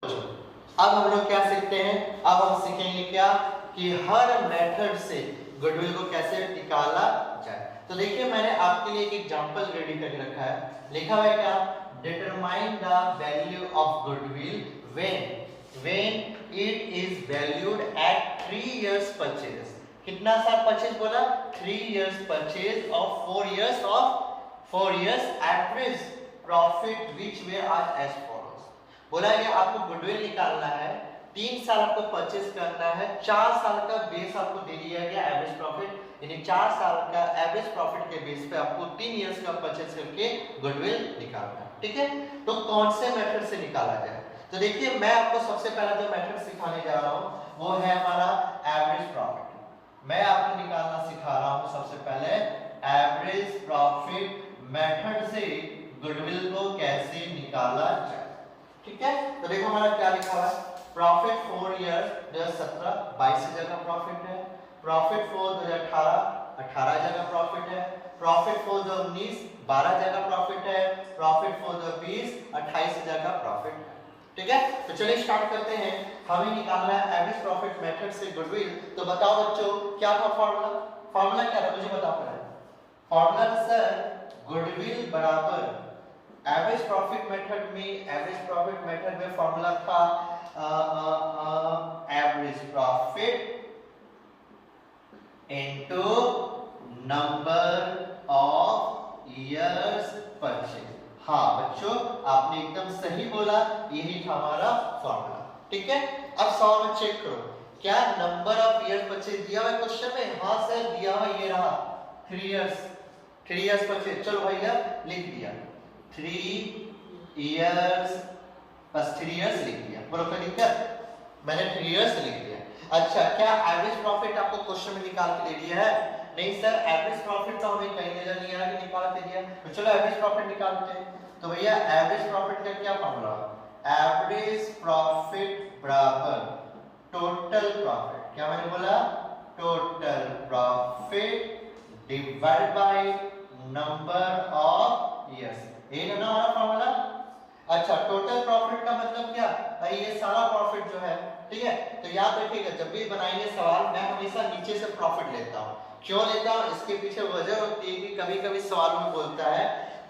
अब हम लोग क्या सीखते हैं, अब हम सीखेंगे क्या कि हर मेथड से गुडविल को कैसे निकाला जाए। तो देखिए मैंने आपके लिए एक एग्जांपल रेडी करके रखा है, लिखा हुआ है क्या, determine the value of goodwill when it is valued at 3 years purchase. कितना साल परचेज बोला, 3 years purchase of 4 years average profit which were as follows. बोला गया आपको गुडविल निकालना है, 3 साल आपको परचेज करना है, 4 साल का बेस आपको दे दिया गया एवरेज प्रॉफिट, यानी 4 साल का एवरेज प्रॉफिट के बेस पे आपको 3 इयर्स का परचेज करके गुडविल निकालना है। ठीक है, तो कौन से मेथड से निकाला जाए। तो देखिए मैं आपको सबसे पहला जो मेथड सिखाने जा रहा हूं वो है हमारा एवरेज प्रॉफिट। मैं आपको निकालना सिखा रहा हूं सबसे पहले एवरेज प्रॉफिट मेथड से गुडविल को कैसे निकाला जाए। ठीक है, तो देखो हमारा क्या लिखा हुआ है, प्रॉफिट फॉर ईयर 2017 22,000 का प्रॉफिट है, प्रॉफिट फॉर 2018 18,000 का प्रॉफिट है, प्रॉफिट फॉर 2019 12,000 का प्रॉफिट है, प्रॉफिट फॉर 2020 28,000 का प्रॉफिट है। ठीक है, तो चलिए स्टार्ट करते हैं। हमें निकालना है एवरेज प्रॉफिट मेथड से गुडविल। तो बताओ बच्चों क्या था फार्मूला क्या था, मुझे बताओ पहले। फार्मूला सर गुडविल बराबर एवरेज प्रॉफिट मेथड में फॉर्मूला था average profit into number of years purchase. हाँ बच्चों आपने एकदम सही बोला, यही था हमारा फॉर्मूला। ठीक है, अब सवाल में चेक करो, क्या नंबर ऑफ इयर्स परचेज दिया हुआ है क्वेश्चन में। हाँ सर दिया हुआ, ये रहा 3 इयर्स परचेज। चलो भैया लिख दिया 3 इयर्स, बस 3 इयर्स लिख दिया, बोलो कोई दिक्कत, मैंने 3 इयर्स लिख दिया। अच्छा क्या एवरेज प्रॉफिट आपको क्वेश्चन में निकाल के दे दिया है। नहीं सर एवरेज प्रॉफिट तो हमें कहीं नजर नहीं आ रहा कि निकाल के दिया, तो चलो एवरेज प्रॉफिट निकालते हैं। तो भैया एवरेज प्रॉफिट का क्या फॉर्मूला, एवरेज प्रॉफिट बराबर टोटल प्रॉफिट, क्या मैंने बोला, total profit divide by number of years. ये ना हमारा फॉर्मूला। अच्छा टोटल प्रॉफिट का मतलब क्या भाई, ये सारा प्रॉफिट जो है। ठीक है, तो याद रखिएगा जब भी बनाएंगे सवाल मैं हमेशा नीचे से प्रॉफिट लेता हूं। क्यों लेता हूं, इसके पीछे वजह होती है कि कभी कभी सवाल में बोलता है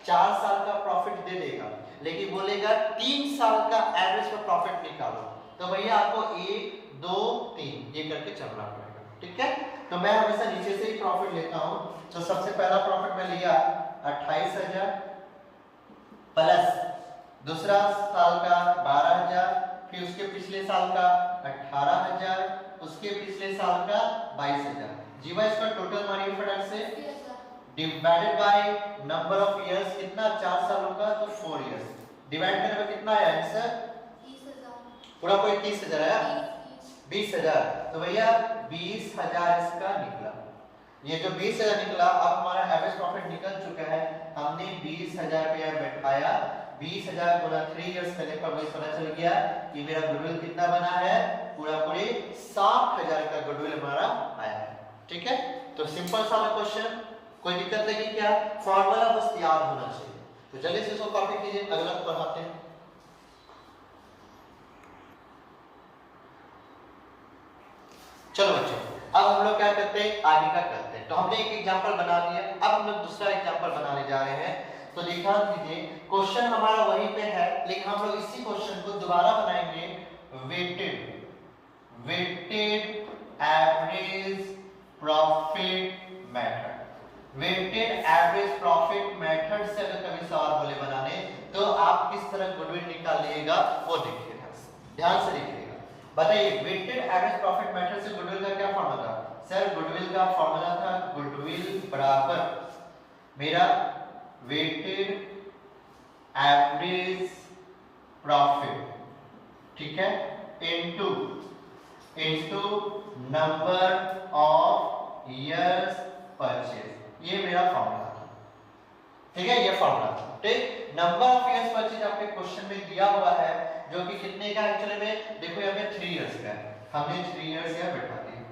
4 साल का प्रॉफिट दे देगा लेकिन बोलेगा 3 साल का एवरेज का प्रॉफिट निकालो, तो भैया आपको 1 2 3 ये करके चलना पड़ेगा। ठीक है, तो मैं हमेशा नीचे से ही प्रॉफिट लेता हूं। तो सबसे पहला प्रॉफिट मैं लिया 28,000 प्लस दूसरा साल का 12,000, फिर उसके पिछले साल का 18,000, उसके पिछले साल का 22,000। जीवा इसका टोटल मारिए फटाक से, divided by number of years, कितना 4 सालों का तो 4 इयर्स, डिवाइड करने में कितना आया आंसर 30,000, पूरा कोई 30,000 आया, 20,000, तो भैया 20,000 इसका निकला। ये जो 20,000 निकला, अब हमारा एवरेज प्रॉफिट निकल चुका है, हमने 20,000 पे बैठाया, 20,000 गुना 3 इयर्स करने पर मुझे पता चल गया कि मेरा गुडविल कितना बना है, पूरा पूरे 60,000 का गुडविल हमारा आया है। ठीक है, तो सिंपल सा क्वेश्चन, कोई दिक्कत लगी क्या, फॉर्मूला बस याद होना चाहिए। तो जल्दी से इसको कॉपी कीजिए, अगला पढ़ाते हैं। चलो बच्चों अब हम लोग क्या करते हैं, आगे का करते हैं। तो हमने एक एग्जांपल बना दिया, अब हम लोग दूसरा एग्जांपल बनाने जा रहे हैं। तो लिखा कीजिए, क्वेश्चन हमारा वहीं पे है लेकिन हम लोग इसी क्वेश्चन को दोबारा बनाएंगे, weighted average profit method. Weighted average profit method से अगर कभी सवाल बोले बनाने तो आप किस तरह गुडविल निकालिएगा वो देखिएगा, ध्यान से देखिएगा। बताइए वेटेड एवरेज प्रॉफिट मेथड से गुडविल का क्या फॉर्मूला था। सर गुडविल का फॉर्मूला था गुडविल बराबर मेरा वेटेड एवरेज प्रॉफिट, ठीक है, into number of years purchase, ये मेरा फॉर्मूला था। ठीक है, ये फॉर्मूला था। ठीक, नंबर ऑफ इयर्स परचेज आपके क्वेश्चन में दिया हुआ है जो कि कितने का एक्चुअली में, देखो यहाँ पे 3 इयर्स का है, हमने 3 इयर्स यहाँ बैठा दिया।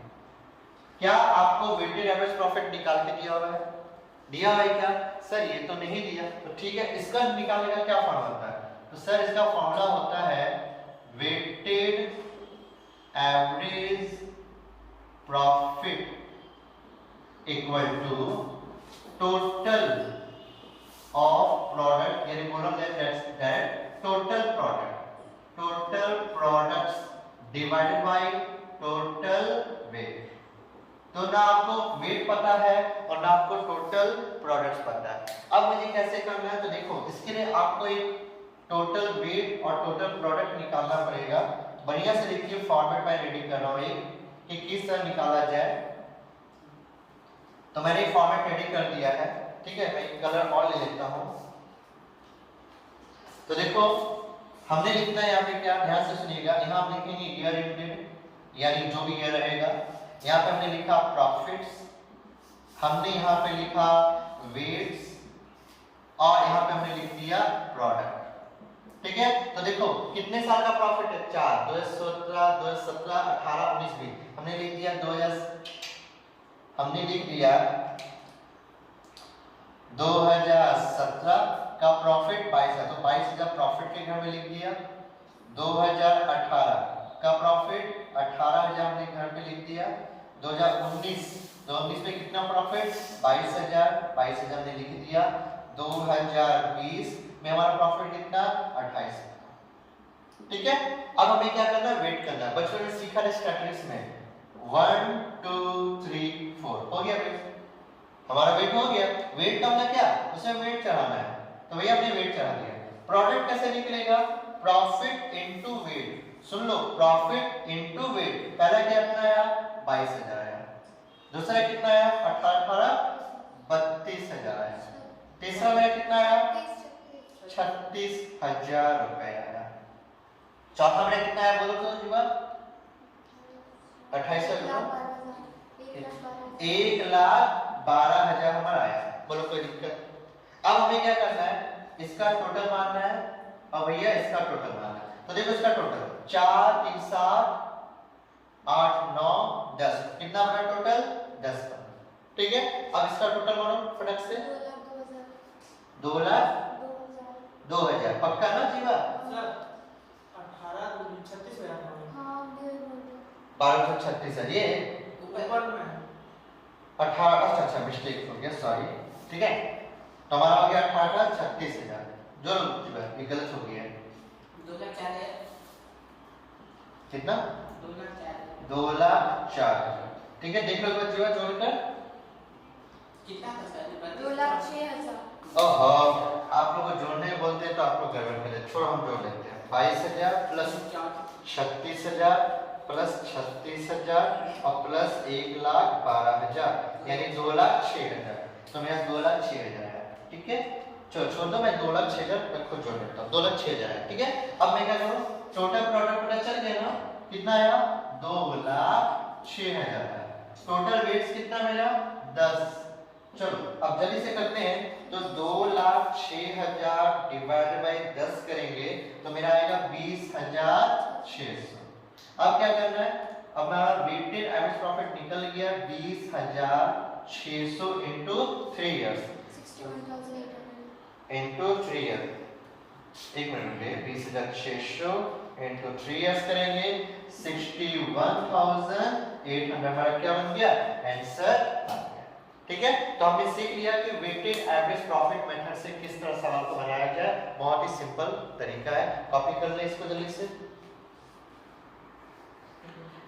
क्या आपको वेटेड एवरेज प्रॉफिट निकाल के दिया हुआ है, दिया है क्या सर, ये तो नहीं दिया। तो ठीक है, इसका निकालने का क्या फॉर्मूला होता है, तो सर इसका फॉर्मूला होता है weight products divided by total weight. तो ना आपको वेट पता है और ना आपको टोटल प्रोडक्ट्स पता है। अब मुझे कैसे करना है, तो देखो इसके लिए आपको एक टोटल वेट और टोटल प्रोडक्ट निकालना पड़ेगा। बढ़िया से देखिए फॉर्मेट मैं रेडी कर रहा हूँ कि किस तरह निकाला जाए। तो मैंने फॉर्मेट रेडी कर दिया है, ठीक है। मैं एक कलर और ले लेता हूँ। तो देखो हमने लिखना है यहाँ पे क्या, ध्यान से सुनिएगा। यहाँ हम लिखेंगे ईयर एंडेड, यानी जो भी ईयर रहेगा। यहाँ पे हमने लिखा प्रॉफिट्स, हमने यहाँ पे लिखा वेट्स, और यहाँ पे हमने लिख दिया प्रोडक्ट, ठीक है। तो देखो कितने साल का प्रॉफिट है, 4, 2017, 2017, 18, 19, 20। हमने लिख दिया 2017 का प्रॉफिट 22 है, तो 22,000 प्रॉफिट के घर में लिख दिया। 2018 का प्रॉफिट 18,000 हमने घर पे लिख दिया। 2019 में कितना प्रॉफिट, 22,000 हमने लिख दिया। 2020 में हमारा प्रॉफिट कितना, 28, ठीक है। अब हमें क्या करना है, वेट करना है। बच्चों ने सीखा है स्टैटिस्टिक्स में 1 2 3 4 हो गया वेट, हमारा वेट हो गया। वेट का मतलब क्या, उसमें वेट चढ़ाना है, तो भैया हमने वेट चढ़ा दिया। प्रोडक्ट कैसे निकलेगा, प्रॉफिट इनटू वेट। सुन लो, प्रॉफिट इनटू वेट। पहला क्या कितना आया, 22,000 आया। दूसरा कितना आया, 18 32,000 आया। तीसरा मेरा कितना आया, 36,000 रुपए आया। चौथा मेरा कितना आया, बोलो तो जीवा, 28,000, 1,12,000 हमारा आया। बोलो कोई दिक्कत। अब हमें क्या करना है, इसका टोटल मानना है और भैया इसका टोटल मानना है। तो देखो इसका टोटल 4 3 7 8 9 10, कितना हमारा टोटल, 10 का, ठीक है। अब इसका टोटल मानो फटक से, 2,02,000 पक्का ना जीवा, 1236 है ये ऊपर में 18, अच्छा मिस्टेक हो गया, सॉरी, ठीक है। तो हमारा हो गया 18,36,000। जो ये गलत हो गया है, 2,04,000 है कितना, 2,04,000, ठीक है। देख लो बच्चों जोड़कर कितना था, 2,06,000। ओहो, आप लोग को जोड़ने बोलते हैं तो आप लोग गड़बड़ कर देते, छोड़ो हम जोड़ लेते हैं। 22,000 प्लस 36,000 प्लस 36,000 और प्लस 1,12,000, यानी 2,06,000। तो मेरा 2,06,000 है, ठीक है। चलो छोड़ दो, मैं 2,06,000 मैं खुद जोड़ लेता हूँ। 2,06,000 है, ठीक है। अब मैं क्या करूँ, टोटल प्रोडक्ट पता चल गया ना, कितना आया, 2,06,000 है। टोटल वेट्स कितना मेरा, 10। चलो अब जल्दी से करते हैं। तो 2,06,000 डिवाइडेड बाय 10 करेंगे तो मेरा आएगा 20,600। अब क्या करना है, अब हमारा वेटेड एवरेज प्रॉफिट निकल गया 20,600 इनटू 3 इयर्स, इनटू 3 ईयर। एक मिनट में 20,600 इनटू 3 इयर्स करेंगे 61,800, हमारा क्या बन गया, आंसर, ठीक है। तो हमने सीख लिया कि वेटेड एवरेज प्रॉफिट मेथड से किस तरह सवाल को बनाया जाए। बहुत ही सिंपल तरीका है, कॉपी कर ले इसको जल्दी से।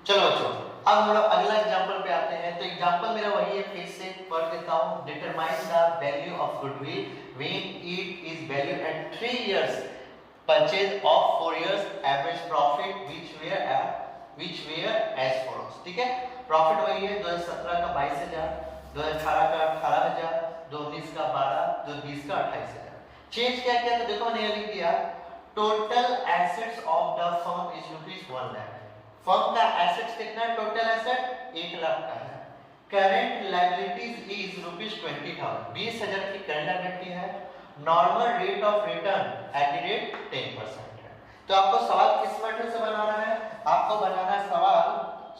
चलो बच्चों अब हम लोग अगला एग्जांपल पे आते हैं। तो एग्जांपल मेरा वही है, फिर से पढ़ देता हूं। Determine the value of goodwill when it is valued at 3 years purchase of 4 years average profit which were as follows, ठीक है। प्रॉफिट वही है, 2017 का 22,000, 2018 का 18,000, 2019 का 12, 2020 का 28,000। चेंज क्या किया, तो देखो मैंने लिख दिया total assets of the firm is ₹1 lakh. Firm का एसेट्स कितना है, टोटल एसेट 1 लाख का है। करंट लायबिलिटीज इज ₹20,000, 20,000 की करंट लायबिलिटी है। Normal rate of return at the rate 10% है। तो आपको सवाल किस मेथड से बनाना है, आपको बनाना है सवाल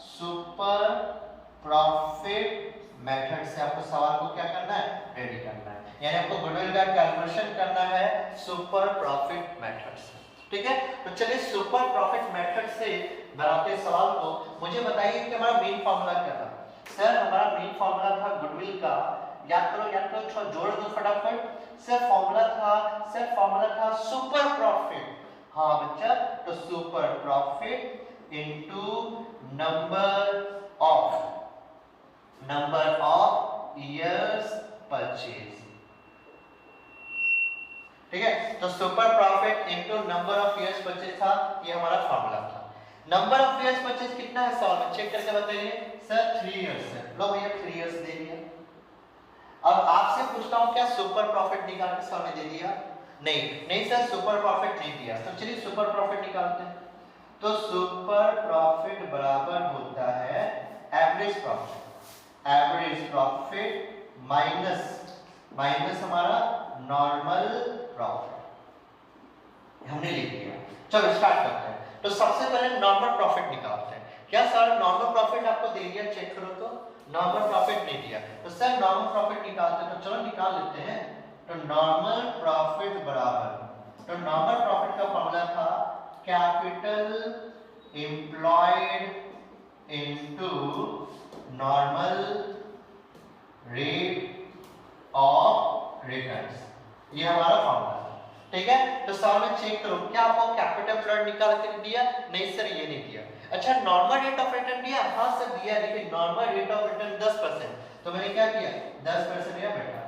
सुपर प्रॉफिट मेथड से। आपको सवाल को क्या करना है, रेडी करना है, यानी आपको गुडविल का कैलकुलेशन करना है सुपर प्रॉफिट मेथड से, ठीक है। तो चलिए सुपर प्रॉफिट मेथड से बनाते सवाल को। मुझे बताइए कि हमारा मेन फार्मूला क्या था। सर हमारा मेन फार्मूला था गुडविल का, याद करो जोड़ दो फटाफट। सर फार्मूला था सुपर प्रॉफिट। हाँ बच्चा, तो super profit into number of years purchase. ठीक है, तो super profit into number of years purchase था, ये हमारा फॉर्मूला था। नंबर ऑफ ईयर्स परचेज कितना है सॉल्व में चेक करके बताइए। सर 3 इयर्स है, लो भैया 3 इयर्स दे दिया। अब आपसे पूछता हूं क्या सुपर प्रॉफिट निकाल के सॉल्व में दे दिया? नहीं सर, सुपर प्रॉफिट नहीं दिया। तो चलिए सुपर प्रॉफिट निकालते हैं। तो सुपर प्रॉफिट बराबर होता है एवरेज प्रॉफिट माइनस हमारा नॉर्मल प्रॉफिट। हमने लिख दिया। चलो स्टार्ट करते हैं। तो सबसे पहले नॉर्मल प्रॉफिट निकालते हैं। क्या सर नॉर्मल प्रॉफिट आपको दे दिया? चेक करो तो नॉर्मल प्रॉफिट नहीं दिया। तो सर नॉर्मल प्रॉफिट निकालते हैं, तो चलो निकाल लेते हैं। तो नॉर्मल प्रॉफिट बराबर, तो नॉर्मल प्रॉफिट का फॉर्मूला था capital employed into normal rate of returns. ये हमारा फॉर्मूला है। ठीक है, तो सवाल में चेक करो क्या आपको कैपिटल एम्प्लॉयड निकाल के दिया? नहीं सर ये नहीं दिया। अच्छा नॉर्मल रेट ऑफ रिटर्न दिया? हाँ सर दिया, लेकिन नॉर्मल रेट ऑफ रिटर्न 10%। तो मैंने क्या किया 10% या बैठा दिया।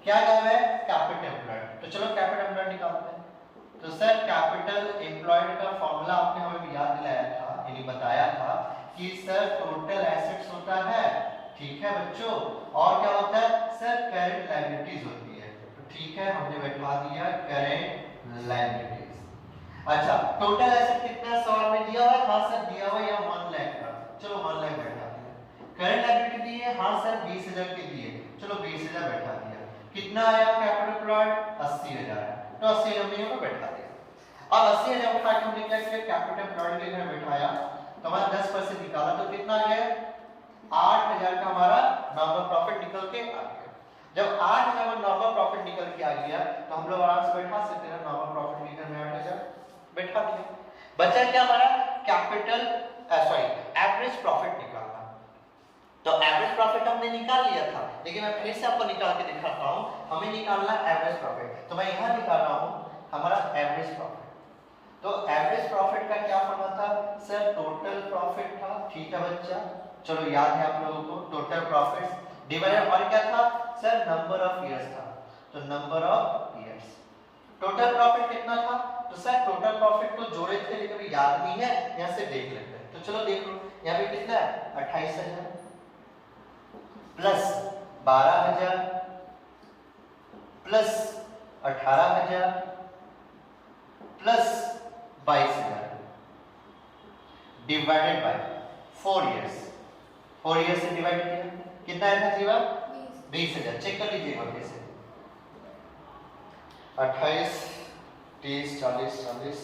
क्या नाम है? Capital employed. तो चलो कैपिटल एम्प्लॉयड निकालते हैं। तो सर कैपिटल एम्प्लॉयड का फॉर्मूला आपने हमें याद दिलाया था, यानी बताया था कि सर टोटल एसेट्स होता है, ठीक है बच्चों, और क्या होता है सर करंट लायबिलिटीज होती है। तो ठीक है हमने बैठा दिया करंट लायबिलिटीज। अच्छा टोटल एसेट कितना सवाल में दिया हुआ है? हाँ सर दिया हुआ है 1 लाख का। चलो 1 लाख बैठा दिया। करंट लायबिलिटी दी है? हाँ सर 20,000 के दिए। चलो 20,000 बैठा दिया। कितना आया कैपिटल एम्प्लॉयड? 80,000 है। तो 80,000 में यहाँ बैठा दिया। अब 80,000 उठा के हमने क्या किया कैपिटल एम्प्लॉयड के घर बैठाया, तो हमारा 10% निकाला, तो कितना आ गया 8,000 का हमारा नॉर्मल प्रॉफिट निकल के आ गया। जब 8,000 का नॉर्मल प्रॉफिट निकल के आ गया तो हम लोग आराम से बैठा सकते हैं नॉर्मल प्रॉफिट निकल में 8,000 बैठा दिया। बचा क्या हमारा कैपिटल एवरेज प्रॉफिट निकालना। तो एवरेज प्रॉफिट हमने निकाल लिया था, लेकिन मैं फिर से आपको निकाल के दिखाता हूं। हमें निकालना एवरेज प्रॉफिट, तो मैं यहां निकाल रहा हूं हमारा एवरेज प्रॉफिट। तो एवरेज प्रॉफिट का क्या फॉर्मूला था सर? टोटल प्रॉफिट था, ठीक है बच्चा, चलो याद है आप लोगों को टोटल प्रॉफिट डिवाइडेड और क्या था सर? नंबर ऑफ इयर्स था। तो number of years. Total profit कितना था? तो सर टोटल प्रॉफिट को जोड़े थे लेकिन अभी याद नहीं है, यहां से देख लेते हैं। तो चलो देख लो यहां पे कितना है 28,000 plus 12,000 plus 18,000 plus 22,000 divided by 4 years. 4 years से डिवाइड किया कितना आया था जीवा? 20,000। चेक कर लीजिएगा कैसे 28 30 40 40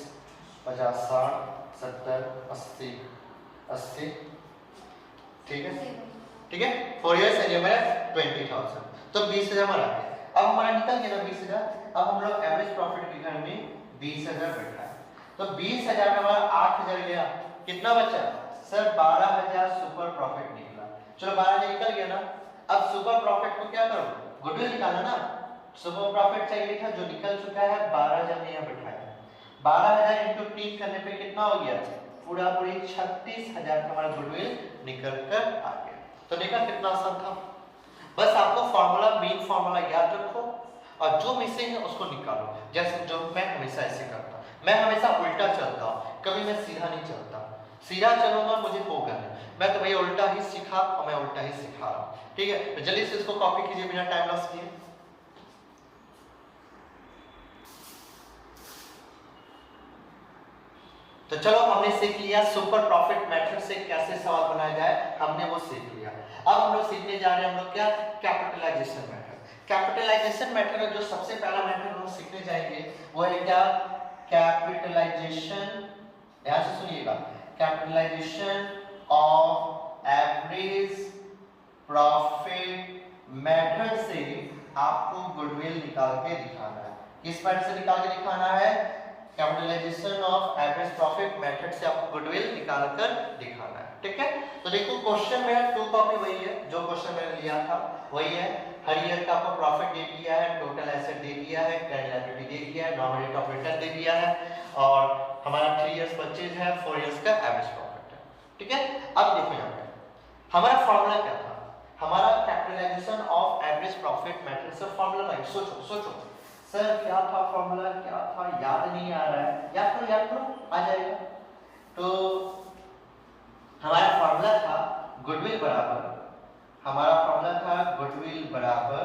50 60 70 80 80 ठीक है, ठीक है 4 इयर्स एंड हमारा 20,000। तो 20,000 हमारा आ गया। अब हमारा निकल गया ना 20,000। अब हम लोग एवरेज प्रॉफिट के घर में 20,000 बैठा है। तो 20,000 में हमारा 8,000 गया, कितना बचा सर? 12,000 सुपर प्रॉफिट निकला। चलो 12,000 निकल गया ना। अब सुपर प्रॉफिट को क्या करो गुडविल निकालना ना। सुपर प्रॉफिट चाहिए था जो निकल चुका है 12,000 में यहाँ बैठाया। 12,000 इंटू 3 करने पे कितना हो गया? पूरा पूरी 36,000 का हमारा गुडविल निकल कर आ गया। तो देखा कितना आसान था। बस आपको फार्मूला मेन फार्मूला याद रखो और जो मिसिंग है उसको निकालो। जैसे जो मैं हमेशा ऐसे करता हूं, मैं हमेशा उल्टा चलता हूं, कभी मैं सीधा नहीं चलता। सीधा चलूंगा मुझे होगा नहीं, मैं तो भैया उल्टा ही सीखा और मैं उल्टा ही सिखा रहा हूं। ठीक है, तो जल्दी से इसको कॉपी कीजिए बिना टाइम लॉस किए। तो चलो हमने सीख लिया सुपर प्रॉफिट मेथड से कैसे सवाल बनाया जाए, हमने वो सीख लिया। अब हम लोग सीखने जा रहे हैं हम लोग क्या कैपिटलाइजेशन मेथड। कैपिटलाइजेशन मेथड में जो सबसे पहला मेथड हम सीखने जाएंगे वो है क्या कैपिटलाइजेशन। ध्यान से सुनिएगा, capitalisation of average profit method से आपको गुडविल निकाल के दिखाना है। किस मेथड से निकाल के दिखाना है? Capitalisation of average profit method से आपको गुडविल निकाल कर दिखाना है। ठीक है, तो देखो क्वेश्चन में 2 कॉपी वही है जो क्वेश्चन मैंने लिया था वही है। हर ईयर का आपको प्रॉफिट दे दिया है, टोटल एसेट दे दिया है, करंट लायबिलिटी दे दिया है, नॉर्मल रेट ऑफ रिटर्न दे दिया है और हमारा 3 इयर्स परचेज है, 4 इयर्स का एवरेज प्रॉफिट है। ठीक है, अब देखो यहाँ पे हमारा फॉर्मूला क्या था, हमारा capitalisation of average profit method से फॉर्मूला लाइक सोचो सर क्या था फॉर्मूला, क्या था, याद नहीं आ रहा है, याद करो आ जाएगा। तो हमारा फॉर्मूला था गुडविल बराबर, हमारा फॉर्मूला था गुडविल बराबर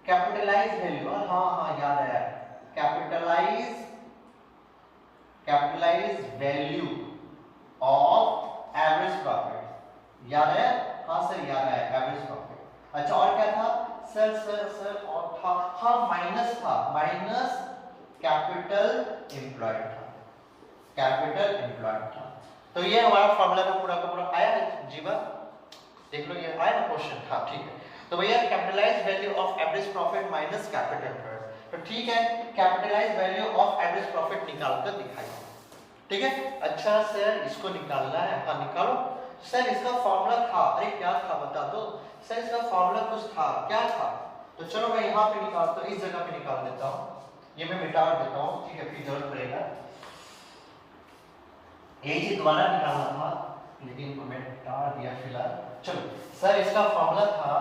कैपिटलाइज वैल्यू, हाँ याद आया, capitalise value of average profit, याद है, हाँ सर याद आया, एवरेज प्रॉफिट। अच्छा और क्या था सर और था, हाँ माइनस था, माइनस कैपिटल एम्प्लॉयड था। तो ये हमारा फॉर्मूला का पूरा आया है जीवा, देख लो ये आया ना क्वेश्चन, हाँ ठीक है। तो भैया capitalise value of average profit minus capital employed, तो ठीक है capitalise value of average profit निकाल कर दिखाइए। ठीक है, अच्छा सर इसको निकालना है, हाँ निकालो सर, इसका फॉर्मूला था, अरे क्या था बता दो सर, इसका फॉर्मूला कुछ था, क्या था, तो चलो मैं यहाँ पे निकालता हूँ, इस जगह पे निकाल देता हूँ, ये मैं मिटा देता हूँ, ठीक है फिर जरूरत पड़ेगा, यही चीज दोबारा निकालना था लेकिन इनको मैं मिटा दिया फिलहाल। चलो सर इसका फॉर्मूला था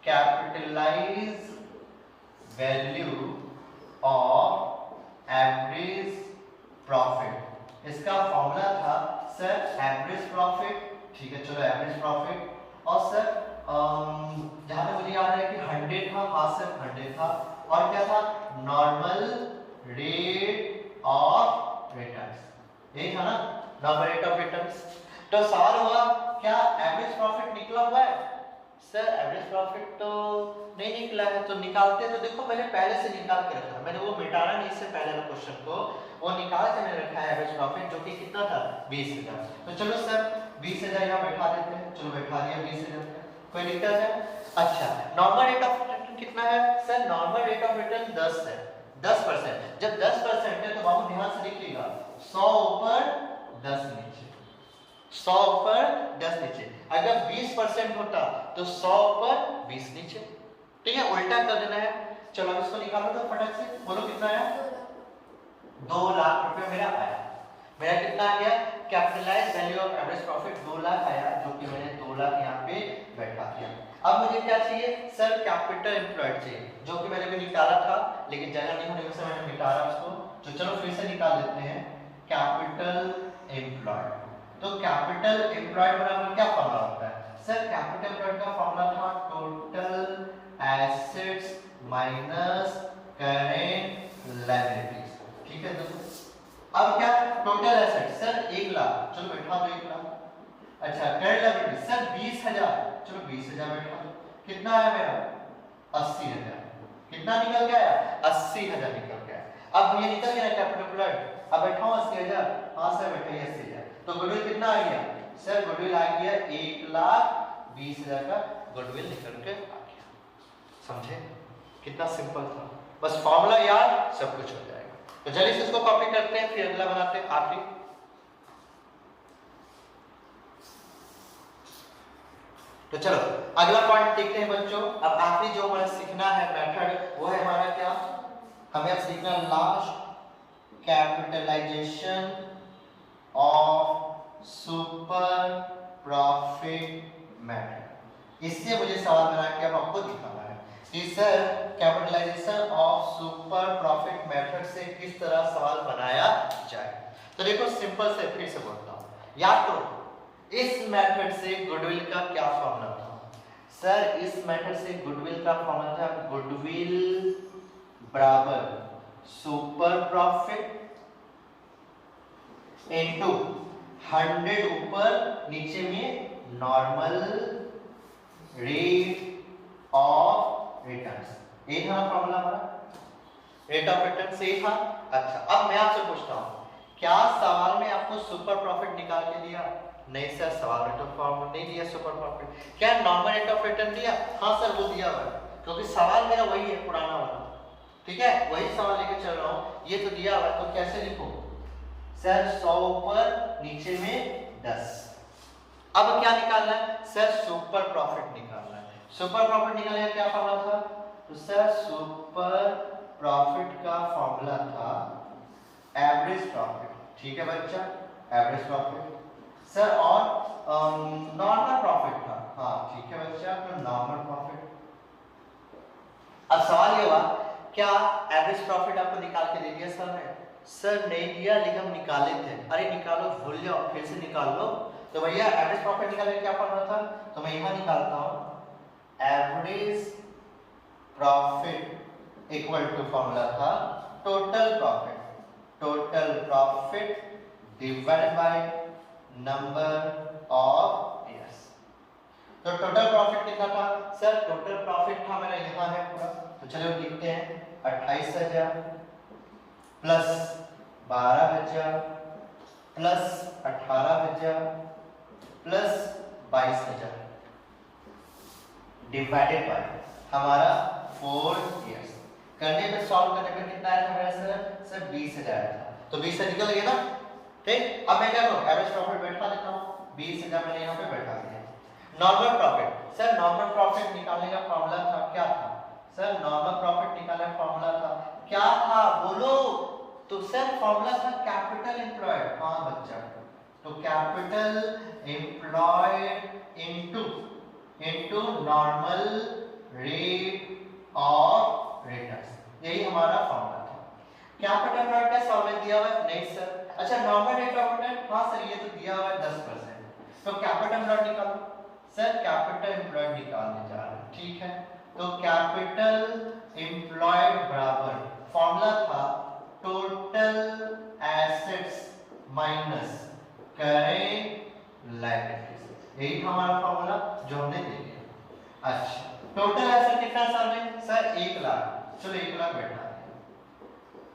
capitalise value of average profit, इसका फॉर्मूला था सर एवरेज प्रॉफिट, ठीक है चलो एवरेज प्रॉफिट, और सर जहां तक मुझे याद है कि 100 था, हाँ सर 100 था, और क्या था नॉर्मल रेट ऑफ रिटर्न्स, यही था ना नॉर्मल रेट ऑफ रिटर्न्स। तो सवाल हुआ क्या एवरेज प्रॉफिट निकला हुआ है, सर एवरेज प्रॉफिट तो नहीं निकला है, तो निकालते, तो देखो मैंने पहले से निकाल के रखा, मैंने वो मिटाना नहीं, इससे पहले वाले क्वेश्चन को वो निकाल के मैंने रखा है एवरेज प्रॉफिट, जो कि कितना था 20,000। तो चलो सर 20,000 यहाँ बैठा देते हैं, चलो बैठा दिया 20,000, कोई दिक्कत है। अच्छा नॉर्मल रेट ऑफ रिटर्न कितना है sir, normal rate of return 10 है, 10%, जब 10% है तो बाबू ध्यान से लिखिएगा 100 ऊपर 10 नीचे, 100 ऊपर 10 नीचे, अगर 20% होता तो 100 ऊपर 20 नीचे, ठीक है उल्टा कर देना है। चलो अब इसको निकालो तो फटाक से बोलो कितना आया, 2 लाख रुपए मेरा आया, मेरा कितना आ गया capitalise value of average profit 2 lakh आया, जो कि मैंने 2 लाख यहाँ पे बैठा दिया। अब मुझे क्या चाहिए सर कैपिटल एम्प्लॉयड चाहिए, जो कि मैंने भी निकाला था लेकिन जगह नहीं होने से मैंने मिटाया उसको, तो चलो फिर से निकाल देते हैं कैपिटल एम्प्लॉयड। तो कैपिटल एम्प्लॉयड बराबर क्या फॉर्मूला होता है सर, कैपिटल एम्प्लॉयड का फॉर्मूला था total assets minus current liabilities, ठीक है दोस्तों। अब क्या टोटल एसेट सर 1 लाख, चलो बैठा दो 1 लाख, अच्छा करेंट लायबिलिटी सर 20,000, चलो 20,000 बैठा दो, कितना आया मेरा 80,000, कितना निकल गया 80,000 निकल गया। अब ये निकल गया कैपिटल एम्प्लॉयड, अब बैठाओ 80,000, हाँ सर बैठा 80,000, तो गुडविल कितना आ गया सर, गुडविल आ गया 1,20,000 का गुडविल निकल के आ गया, समझे कितना सिंपल था, बस फॉर्मूला याद सब कुछ हो जाएगा। तो चलिए इसको कॉपी करते हैं, फिर अगला बनाते हैं आखिरी। तो चलो अगला पॉइंट देखते हैं बच्चों, अब आखिरी जो हमें सीखना है मेथड वो है हमारा क्या, हमें अब सीखना last capitalisation of super profit method. इससे मुझे सवाल बना के अब आपको दिखाना है कि sir capitalisation of super profit method से किस तरह सवाल बनाया जाए। तो देखो सिंपल से फिर से बोलता हूँ, याद करो इस मेथड से गुडविल का क्या फॉर्मूला था सर, इस मेथड से गुडविल का फॉर्मूला था गुडविल बराबर सुपर प्रॉफिट इनटू 100 ऊपर नीचे में नॉर्मल रेट ऑफ रिटर्न्स, ये था फॉर्मूला हमारा, रेट ऑफ रिटर्न से था। अच्छा अब मैं आपसे पूछता हूँ, क्या सवाल में आपको सुपर प्रॉफिट निकाल के दिया, नहीं सर सवाल में तो फॉर्मूला नहीं दिया सुपर प्रॉफिट। क्या नॉर्मल रेट ऑफ रिटर्न दिया, हाँ सर वो दिया हुआ है, क्योंकि सवाल मेरा वही है पुराना वाला, ठीक है वही सवाल लेके चल रहा हूँ, ये तो दिया हुआ है, तो कैसे लिखो सर 100 ऊपर नीचे में 10। अब क्या निकालना है सर, सुपर प्रॉफिट निकालना है। सुपर प्रॉफिट निकालने का क्या फॉर्मूला था? तो सर सुपर प्रॉफिट का फॉर्मूला था एवरेज प्रॉफिट, ठीक है बच्चा, एवरेज प्रॉफिट। सर और नॉर्मल प्रॉफिट था, हाँ ठीक है बच्चा, तो नॉर्मल प्रॉफिट। अब सवाल ये हुआ क्या एवरेज प्रॉफिट आपको निकाल के दे दिया सर ने? सर नहीं दिया, लेकिन हम निकाले थे। अरे निकालो, भूल जाओ, फिर से निकाल लो। तो भैया एवरेज प्रॉफिट निकालने का क्या फॉर्मूला था? तो मैं यहाँ निकालता हूँ, average profit equal to formula था total profit, total profit divided by number of years. तो टोटल प्रॉफिट कितना था? सर टोटल प्रॉफिट था मेरा यहाँ है पूरा, तो चलो लिखते हैं 28,000 plus 12,000 plus 18,000 plus 22,000 divided by हमारा 4 इयर्स। करने पे सॉल्व करने पे कितना आया था मेरा सर? सर 20,000 आया था, तो 20 से निकल गया ना, ठीक। अब मैं क्या करूं, एवरेज प्रॉफिट बैठा देता हूं, 20,000 मैंने यहाँ पे बैठा दिया। Normal profit, sir normal profit निकालने का फॉर्मूला था क्या था? सर नॉर्मल प्रॉफिट निकालने का फॉर्मूला था क्या था, बोलो। तो सर फॉर्मूला था कैपिटल एम्प्लॉयड, हाँ बच्चा, तो capital employed into normal rate of returns, यही हमारा फॉर्मूला था। कैपिटल एम्प्लॉयड का फॉर्मूला दिया हुआ नहीं सर? अच्छा नॉर्मल रेट ऑफ रिटर्न, हाँ सर ये तो दिया हुआ है 10%, तो कैपिटल एम्प्लॉयड निकालो। सर कैपिटल एम्प्लॉयड निकालने जा रहे हैं, ठीक है, तो कैपिटल एम्प्लॉयड बराबर फॉर्मूला था total assets minus current liabilities, यही था हमारा फॉर्मूला जो हमने दे दिया। अच्छा टोटल एसेट कितना सर में? सर 1 लाख, चलो 1 लाख बैठा दिया।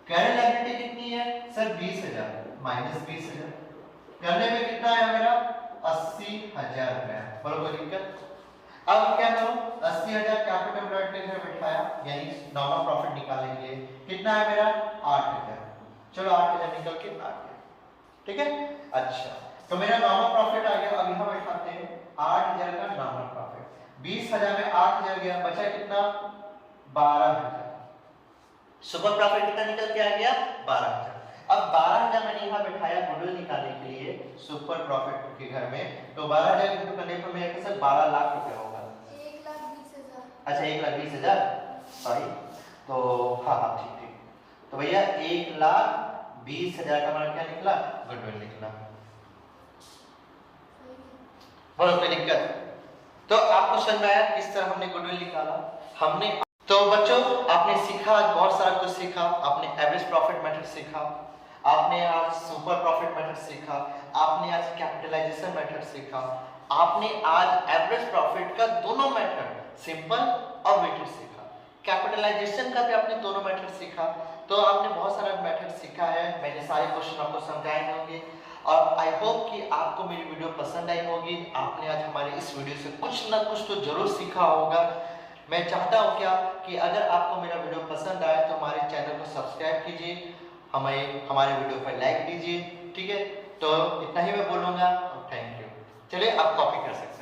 करेंट लायबिलिटी कितनी है? सर 20,000 माइनस 20,000, करने में कितना आया मेरा? 80,000 रुपया, बोलो कोई दिक्कत? अब क्या करूं, 80,000 कैपिटल एम्प्लॉयड के घर बिठाया, यानी नॉर्मल प्रॉफिट निकालने के लिए कितना है मेरा? 8,000, चलो 8,000 निकल के आ गया, ठीक है। अच्छा तो मेरा नॉर्मल प्रॉफिट आ गया, अब यहाँ बैठाते हैं 8,000 का नॉर्मल प्रॉफिट, 20,000 में 8,000 गया, बचा कितना? 12,000। सुपर प्रॉफिट कितना निकल के आ गया? 12,000। अब 12,000 मैंने यहाँ बैठाया गुडविल निकालने के लिए सुपर प्रॉफिट के घर में, तो 12,000 इंटू करने पर मेरे पास 12 लाख रुपया होगा। 1,20,000। अच्छा 1,20,000, सॉरी, तो हाँ हाँ ठीक ठीक, तो भैया 1,20,000 का हमारा क्या निकला? गुडविल निकला। बोलो कोई दिक्कत? तो आपको समझ में आया किस तरह हमने गुडविल निकाला? हमने तो बच्चों आपने सीखा, आज बहुत सारा कुछ सीखा। आपने एवरेज प्रॉफिट मेथड सीखा, आपने आज सुपर प्रॉफिट मेथड सीखा, आपने आज कैपिटलाइजेशन मेथड सीखा, आपने आज एवरेज प्रॉफिट का दोनों मेथड सिंपल और वेटेड सीखा, कैपिटलाइजेशन का भी आपने दोनों मेथड सीखा। तो आपने बहुत सारा मेथड सीखा है, मैंने सारे क्वेश्चन आपको समझाए होंगे और आई होप कि आपको मेरी वीडियो पसंद आई होगी। आपने आज हमारे इस वीडियो से कुछ ना कुछ तो जरूर सीखा होगा। मैं चाहता हूँ क्या कि अगर आपको मेरा वीडियो पसंद आए तो हमारे चैनल को सब्सक्राइब कीजिए, हमारे वीडियो पर लाइक दीजिए, ठीक है। तो इतना ही मैं बोलूँगा, थैंक यू। चलिए आप कॉपी कर सकते हैं।